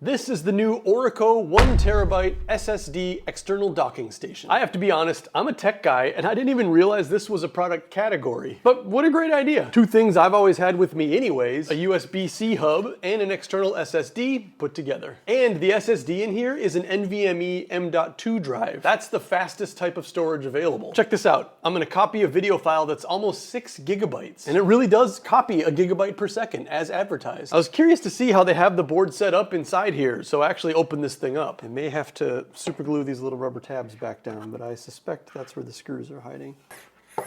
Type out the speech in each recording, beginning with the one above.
This is the new Orico 1 terabyte SSD external docking station. I have to be honest, I'm a tech guy and I didn't even realize this was a product category. But what a great idea. Two things I've always had with me anyways, a USB-C hub and an external SSD put together. And the SSD in here is an NVMe M.2 drive. That's the fastest type of storage available. Check this out. I'm gonna copy a video file that's almost 6 gigabytes. And it really does copy a gigabyte per second as advertised. I was curious to see how they have the board set up inside here, so I actually open this thing up. I may have to super glue these little rubber tabs back down, but I suspect that's where the screws are hiding. I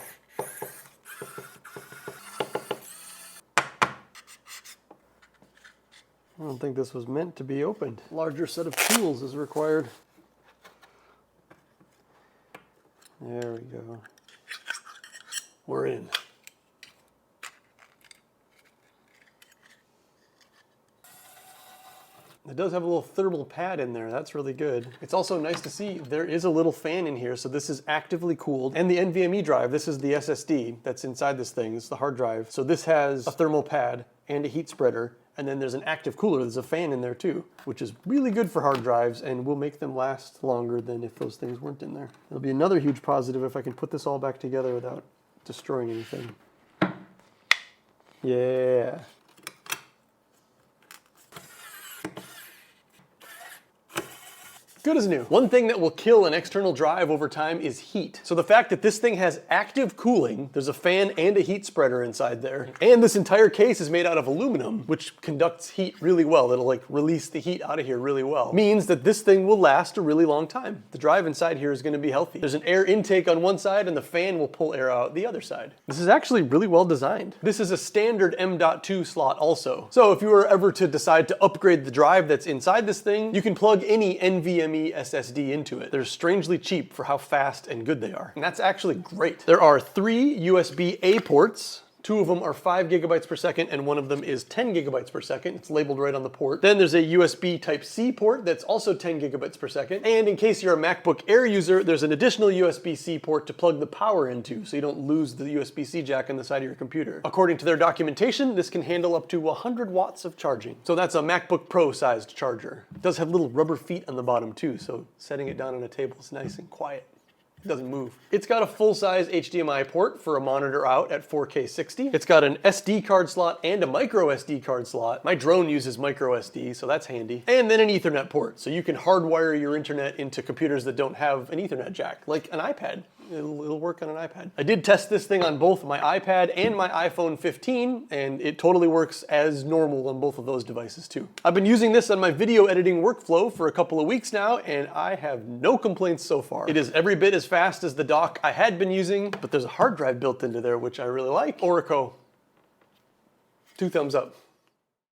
don't think this was meant to be opened. Larger set of tools is required. There we go. We're in. It does have a little thermal pad in there. That's really good. It's also nice to see there is a little fan in here, so this is actively cooled. And the NVMe drive, this is the SSD that's inside this thing. It's the hard drive. So this has a thermal pad and a heat spreader, and then there's an active cooler. There's a fan in there too, which is really good for hard drives and will make them last longer than if those things weren't in there. It'll be another huge positive if I can put this all back together without destroying anything. Yeah. Good as new. One thing that will kill an external drive over time is heat. So the fact that this thing has active cooling, there's a fan and a heat spreader inside there, and this entire case is made out of aluminum, which conducts heat really well. It'll like release the heat out of here really well. Means that this thing will last a really long time. The drive inside here is gonna be healthy. There's an air intake on one side and the fan will pull air out the other side. This is actually really well designed. This is a standard M.2 slot also. So if you were ever to decide to upgrade the drive that's inside this thing, you can plug any NVMe SSD into it. They're strangely cheap for how fast and good they are. And that's actually great. There are 3 USB-A ports. 2 of them are 5 gigabytes per second and one of them is 10 gigabytes per second. It's labeled right on the port. Then there's a USB Type-C port that's also 10 gigabytes per second. And in case you're a MacBook Air user, there's an additional USB-C port to plug the power into so you don't lose the USB-C jack on the side of your computer. According to their documentation, this can handle up to 100 watts of charging. So that's a MacBook Pro sized charger. It does have little rubber feet on the bottom too, so setting it down on a table is nice and quiet. It doesn't move. It's got a full-size HDMI port for a monitor out at 4K 60. It's got an SD card slot and a micro SD card slot. My drone uses micro SD, so that's handy. And then an Ethernet port, so you can hardwire your internet into computers that don't have an Ethernet jack, like an iPad. It'll work on an iPad. I did test this thing on both my iPad and my iPhone 15, and it totally works as normal on both of those devices too. I've been using this on my video editing workflow for a couple of weeks now, and I have no complaints so far. It is every bit as fast as the dock I had been using, but there's a hard drive built into there, which I really like. Orico, 2 thumbs up.